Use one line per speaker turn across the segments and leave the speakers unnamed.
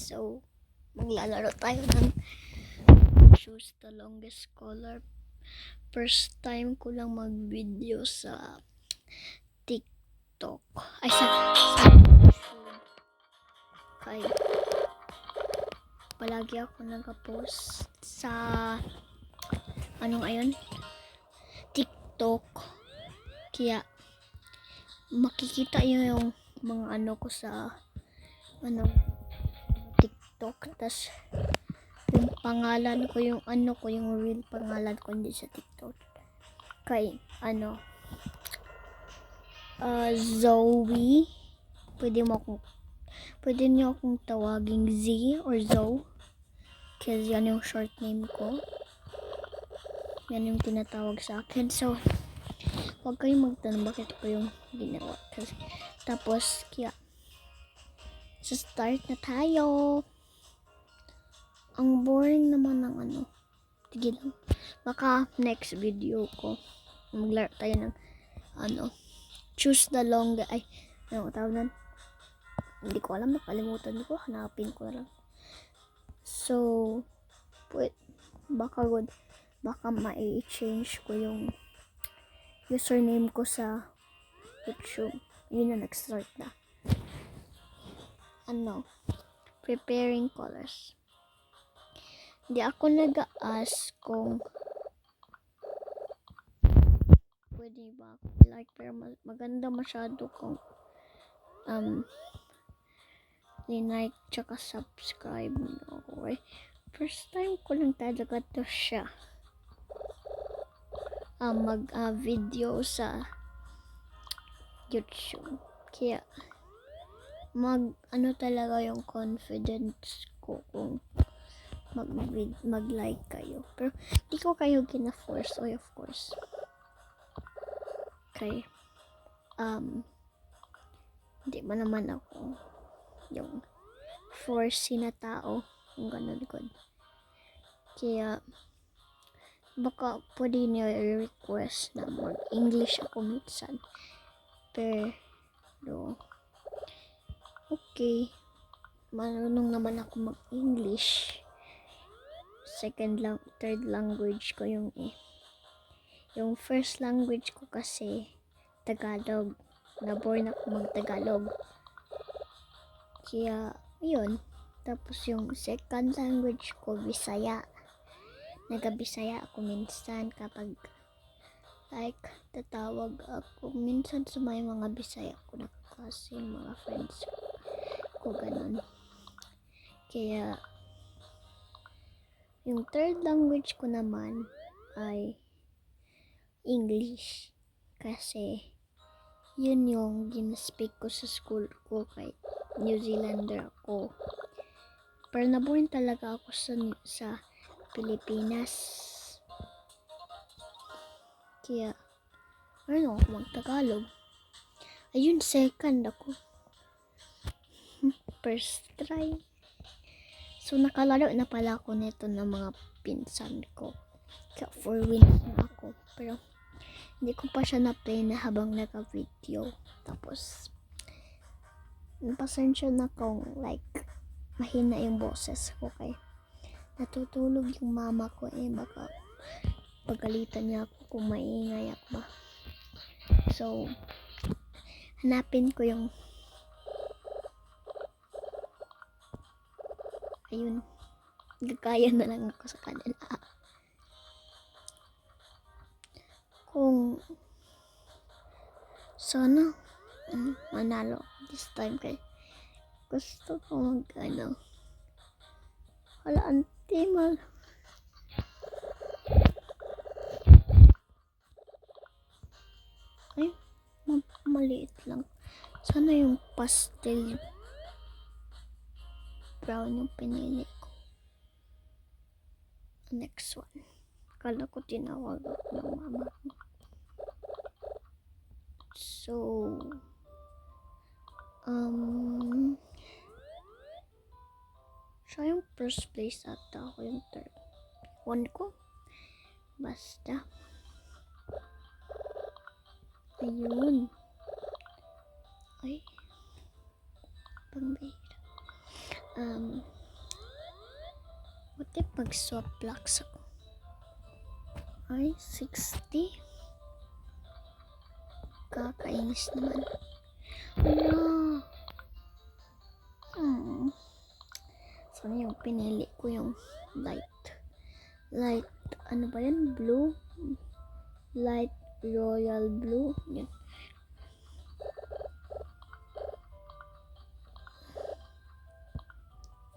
So, maglalaro tayo ng Choose the Longest Color. First time ko lang mag-video sa TikTok. Ay, sa YouTube. Kaya, palagi ako nag-post sa TikTok. Kaya, makikita yung mga ko sa TikTok. Tas yung pangalan ko, yung real pangalan ko hindi sa TikTok. Kay Zoe. Pwede niyo akong tawaging Z or Zoe. Kasi yan yung short name ko. Yan yung tinatawag sa akin. So, huwag kayong magtanong bakit ko yung ginawa. Tapos, kaya, start na tayo. Ang boring naman ng Tigil lang. Baka next video ko, maglaro tayo ng choose the longest. Ay, ano tawag nun? Hindi ko alam, nakalimutan ko. Hanapin ko na lang. So, baka ma-change ko yung username ko sa YouTube. Yun na, nag-start na. Preparing colors. Hindi ako nag-ask kung pwede ba ako like, pero maganda masyado kung like tsaka subscribe no. Okay? First time ko lang talaga to siya mag-video sa YouTube. Kaya talaga yung confidence ko kung mag-like kayo. Pero di ko kayo gina-force, of course. Okay. Hindi ba naman ako yung force na tao kung ganun ko. Kaya baka pwede niyo i-request na mag-English ako minsan. Pero okay, marunong naman ako mag-English. Third language ko yung first language ko kasi Tagalog. Na-born ako mag-Tagalog. Kaya, yun. Tapos yung second language ko, Bisaya. Naga-Bisaya ako minsan kapag like, tatawag ako minsan sa mga Bisaya ko na kasi mga friends ko, ganun. Kaya, yung third language ko naman ay English. Kasi, yun yung gina-speak ko sa school ko kay New Zealander ako. Pero naborn talaga ako sa Pilipinas. Kaya, ako mag-Tagalog. Ayun, second ako. First try. So, nakalaro na pala ako nito ng mga pinsan ko. Kaya 4 wins na ako. Pero, hindi ko pa siya na-play na habang naka-video. Tapos, pasensya na kung like, mahina yung boses ko kay natutulog yung mama ko baka pagalitan niya ako kung maingay ako ba. So, hanapin ko yung ayun, gagaya na lang ako sa kanila. Kung sana manalo this time kay gusto ko wala antimal ay maliit lang. Sana yung pastel brown yung pinili ko. Next one, kala ko tinawag ng mama ko. So, siya yung first place ata, ako yung third one ko. Basta. Ayun. Ay. Pambihira. what if mag-swap blocks ako? Ay, 60? Kakainis naman. Ano? Sana yung pinili ko yung light, ano ba yan? Blue? Light royal blue. Yan.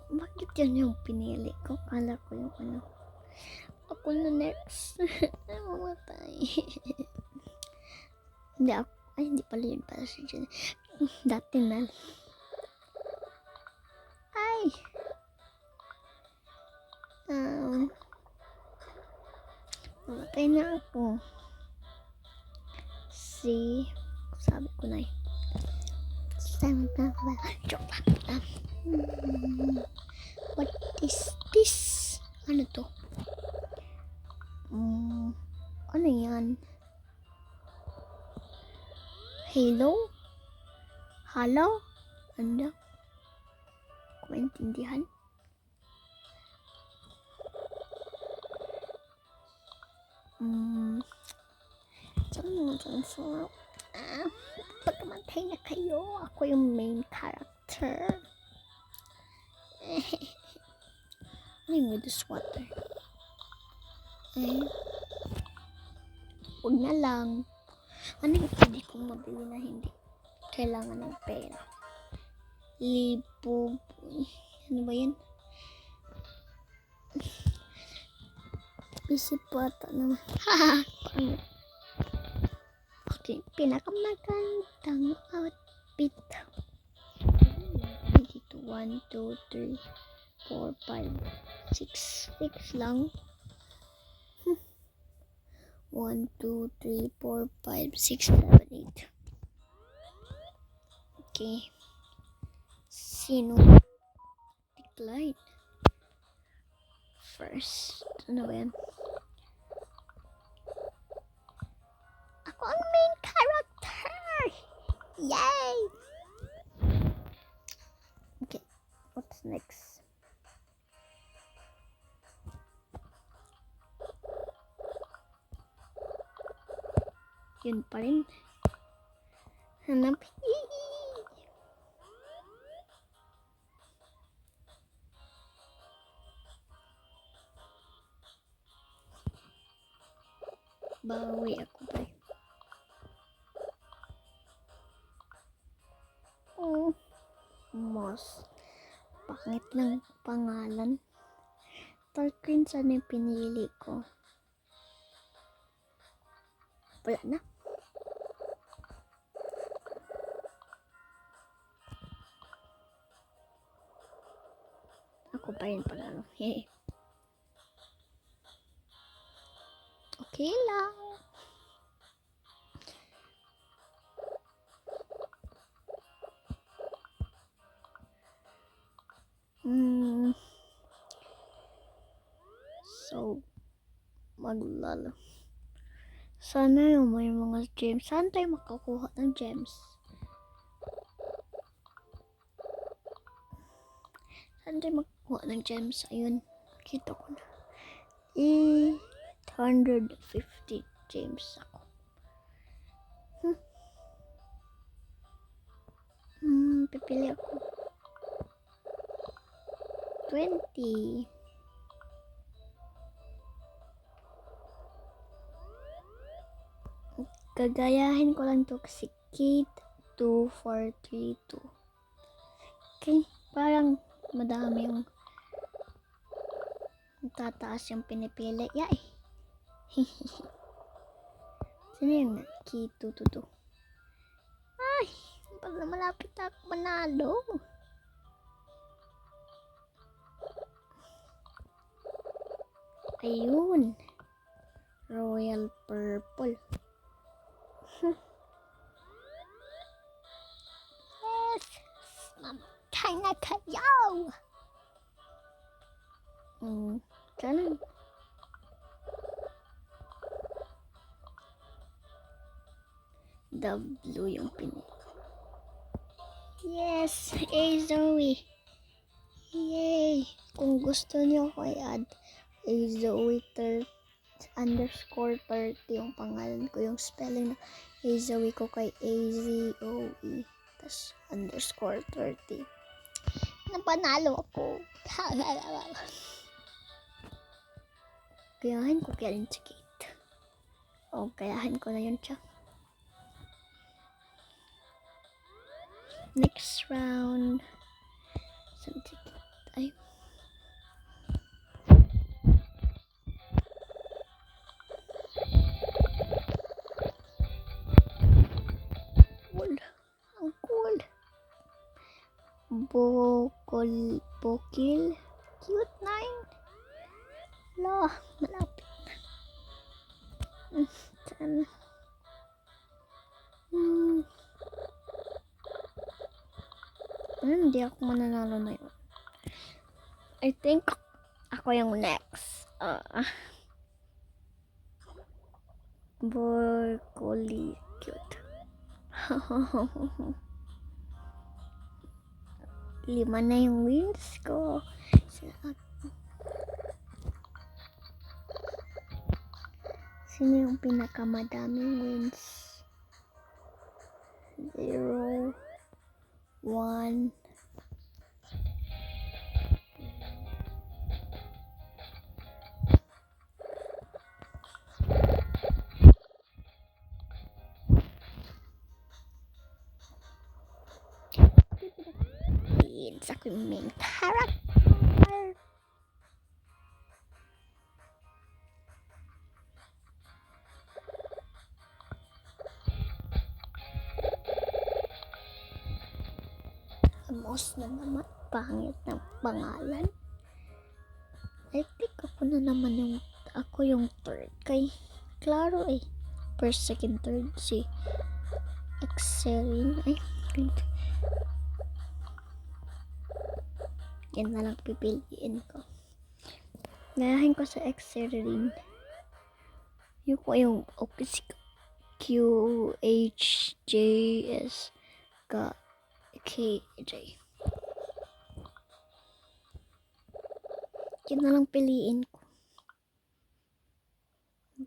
Bakit yan yung pinili ko? Kala ko yung ano. Ako na next. Mamatay. Hindi ako. Ay, hindi pala yun para si Jen. Dati na. Ay! Mamatay na ako. Sabi ko na eh. Joke lang. What is this? Ano to? Ano yan? Hello? Hello? Ano? Kung maintindihan? Pagkamatay na kayo, ako yung main character. Ano yung with this water? Huwag na lang. Ano yung pwede kong mabili na hindi kailangan ng pera? Libo. Ano ba yan? Isip po ata naman. Okay, pinakamagandang outfit. Dito, 1, 2, 3, 4, 5, 6. 6 lang. 1, 2, 3, 4, 5, 6, 7, 8. Okay. Sino? Decline. First. Ano ba yan? Ako ang main character! Yay! Okay. What's next? Yun pa rin. Hanap. Bawi ako ba? Moss. Pangit lang pangalan. Tarkin, sana yung pinili ko? Wala na. Ako pa rin panalo. Hey. Okay lang. So, maglalo. Sana yung may mga gems. Saan tayo makakuha ng gems? Saan tayo makakuha ng gems? Ayun. Kita ko na. 850 gems ako. Pipili ako. 20. Gagayahin ko lang to kasi Kate 2432. Okay, parang madami yung tataas yung pinipili. Yay! Sino yun? Kate 222. Ay! Pag na malapit ako manalo. Ayun. Royal purple. Yes! Mamatay na kayo! Sana. The blue yung pinili. Yes! Hey Zoe! Yay! Kung gusto niyo ko i-add @Zoe_30 yung pangalan ko, yung spelling na Zoe ko kay AZOE tas _30. Napanalo ako. Gayahin ko kaya rin si Kate. O, gayahin ko na yun siya. Next round. Saan si Kate? Ay. Cool. Ang cool. Bokil. Cute 9. La, malapit na. Saan? Hindi ako mananalo na yun. I think ako yung next. Broccoli cute. 5 na yung wins ko. Sino yung pinakamadaming wins? 0, 1. Ako yung main character. Amos na naman. Pangit ng pangalan. I think ako yung third. Kay klaro eh. First, second, third si Excelin. Ay, yan na lang pipiliin ko. Gayahin ko sa Excelin. Yung ko yung QHJS ka KJ. Yan na lang piliin ko.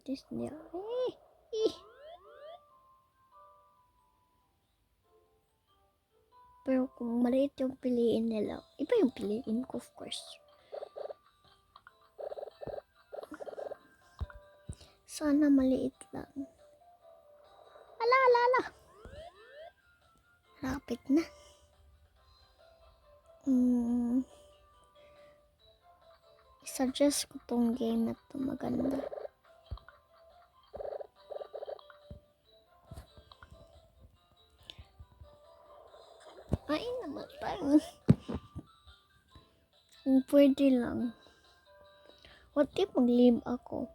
Disney. Pero kung maliit yung piliin nila, iba yung piliin ko, of course. Sana maliit lang. Ala. Rapid na. I-suggest ko tong game na to, maganda. Ay, namatay. Kung pwede lang. What if mag-leave ako?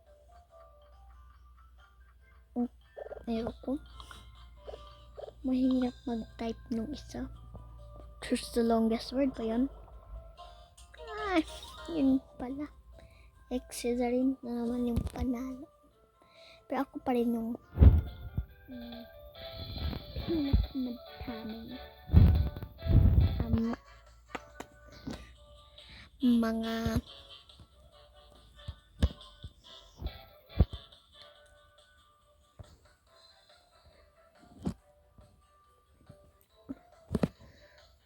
Ayoko. Mahirap mag-type nung isa. Choose the longest word pa yun. Yun pala. Excesarin na naman yung panalo. Pero ako pa rin yung pinakamadaming mga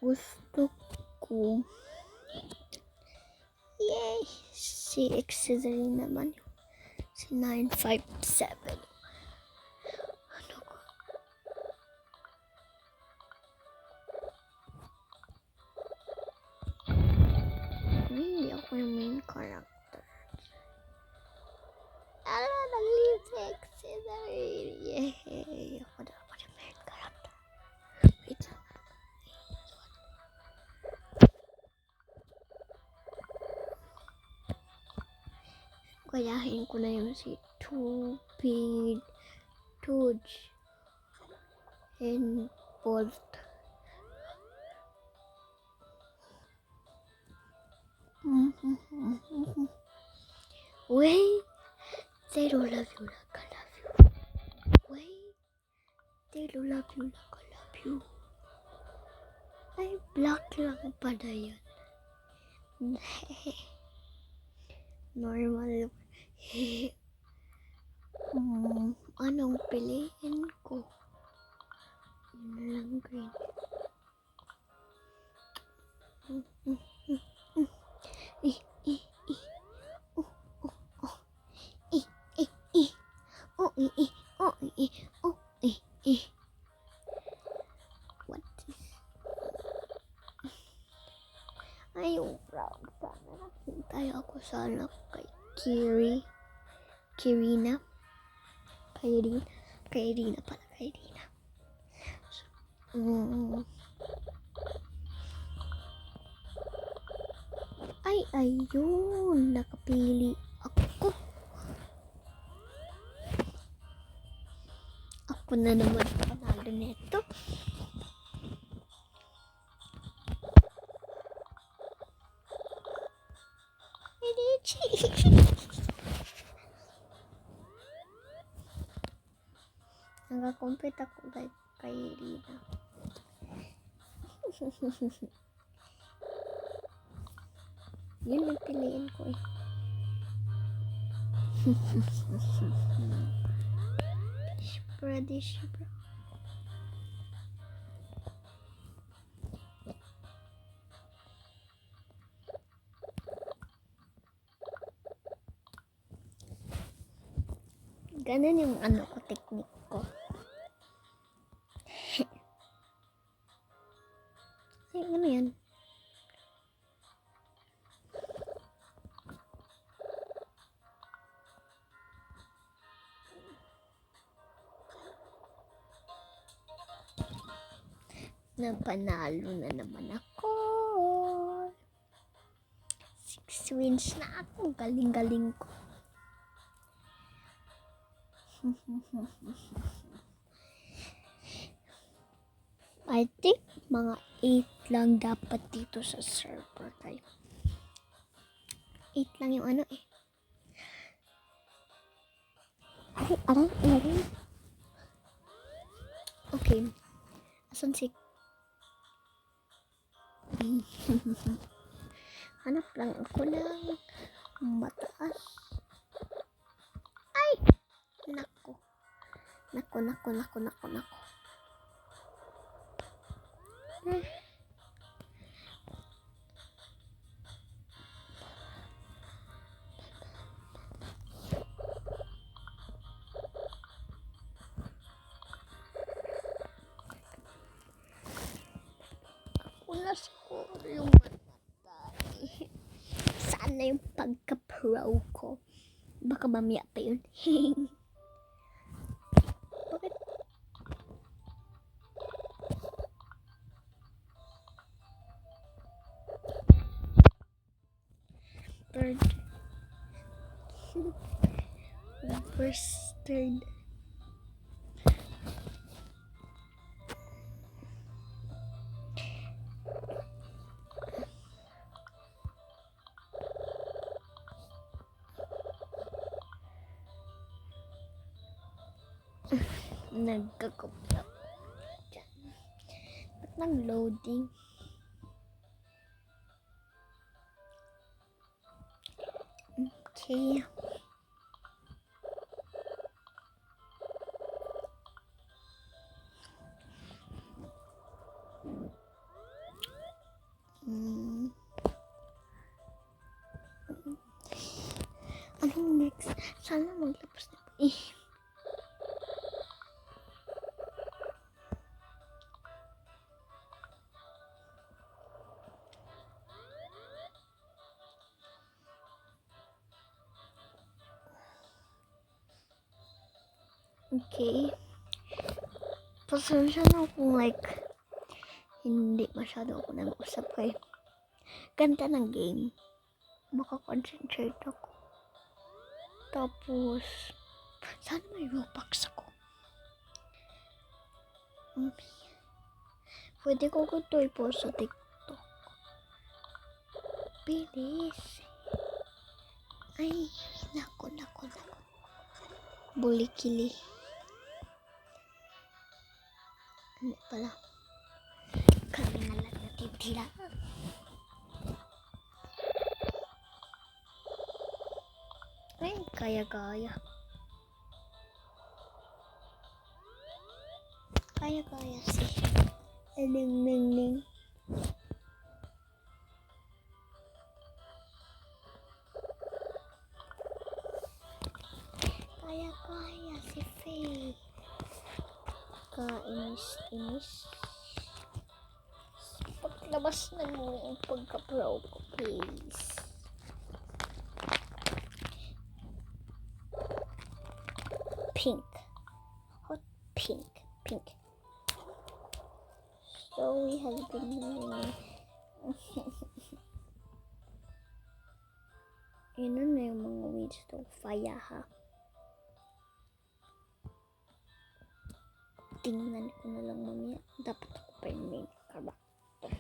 gusto ko. Yay! Si Excesarin naman yun. Si 957. Ano ko? Hindi ako yung main character. Nag-leave si Excesarin. Yay! Ako na ako yung main character. Wait lang. Gayahin ko na yung si Tupid, Tudge, and Bolt. Wait, they don't love you like I love you. Wait, they don't love you like I love you. Ay, black lang pala yan. Normal. Anong piliin ko? Yun lang, green. What is... Ayaw, proud. Sana nakintay ako sana kay Kirina. Kairina pala, Kairina. Ay, ayun. Nakapili ako. Ako na naman panalo nito. Nakakompete ako kay Rina. Yun ang piliin ko eh. Shibra. Ganun yung technique ko. Ay, ano yan? Napanalo na naman ako. 6 wins na ako. Galing-galing ko. I think mga 8 lang dapat dito sa server tayo. 8 lang yung eh. Aray. Okay. Asan si... Hanap lang ako lang mataas. Ay! Nako. Una siguro yung mamatay. Sana yung pagka-pro ko. Baka mamaya pa yun. Bakit? Third. First, third. Nagkakopya ko dyan. Ba't nag-loading? Okay. Anong next? Sana maglapos na po eh. Okay. Pasensya na kung hindi masyado ako nag-usap kay ganda ng game. Makakonsentrate ako. Tapos, sana may Robux ako. Pwede ko ito i-post sa TikTok. Bilis. Ay, nako. Bulikili. Ano pala? Kami nga lang natitira. Kaya-kaya. Kaya-kaya si Ning. Kaya-kaya si Faye. Kainis-inis. Paglabas na mo yung pagka-pro ko, please. Pink. Hot pink. Pink. So we have been yun na yung mga weeds to. Faya ha. Tingnan ko na lang mamaya. Dapat ako pa yung main character.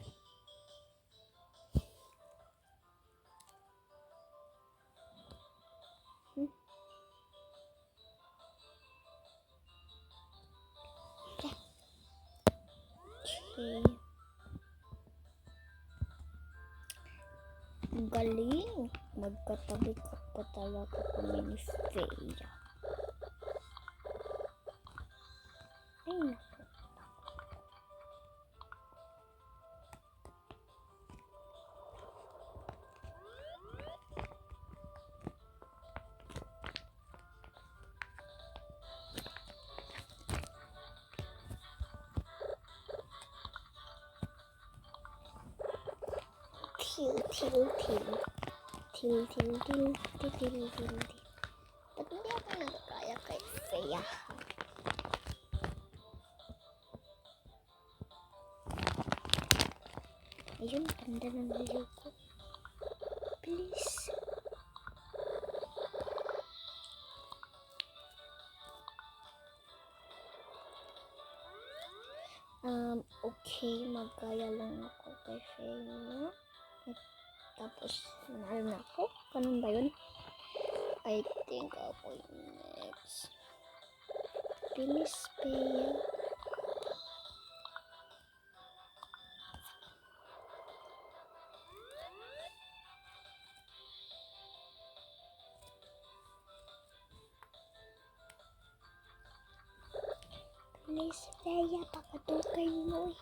Okay. Galing. Magkatabi ka pa talaga kami ni Freya. Ay, naku. Til. Ba't hindi ako nagkaya kay Freya? Ayun, ganda ng video ko. Please. Okay, magkaya lang ako kay Freya. Tapos, nanalo na ako. Ganun ba yun? I think ako yung next. Please, Freya. Please, Freya, papatukay mo eh.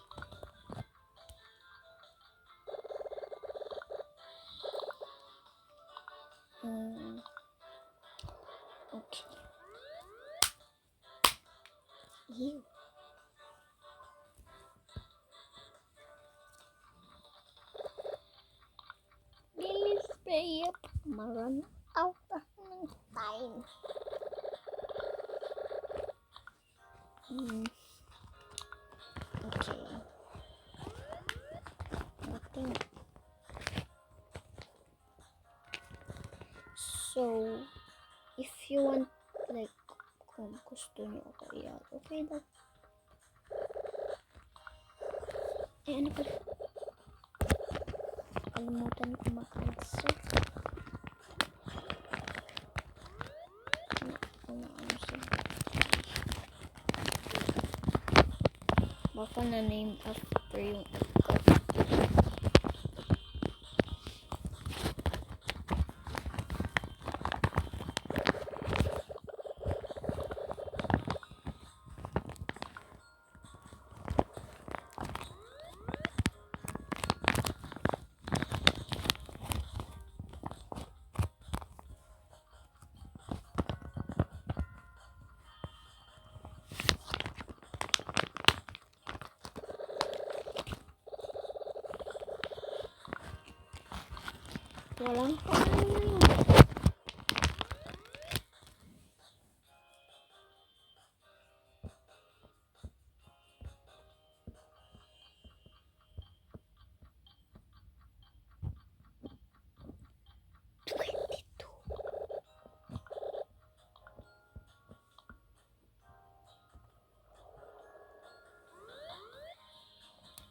Okay. Ew. Please, Freya, ma-run out ng time. Okay. Nothing. So, if you want, like, kung gusto nyo ako iyan, okay daw. Eh, ano pa? Kalimutan ko mag-answer. Baka na name after yung account. Walang pangalan.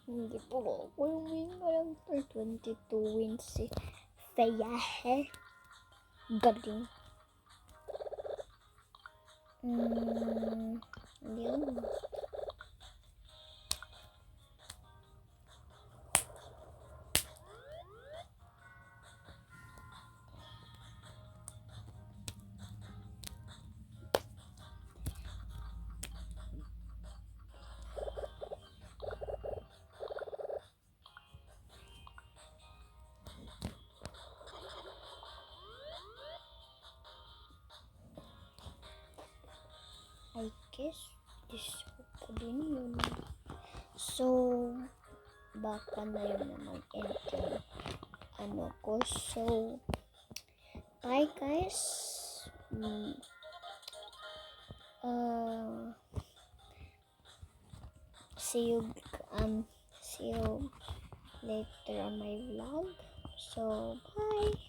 Hindi po ako yung main character. 22 wins si Freya. Galing. Yun. guess this ko din yun. So, baka na yun naman ending ano ko. So, bye guys. See you later on my vlog. So, bye.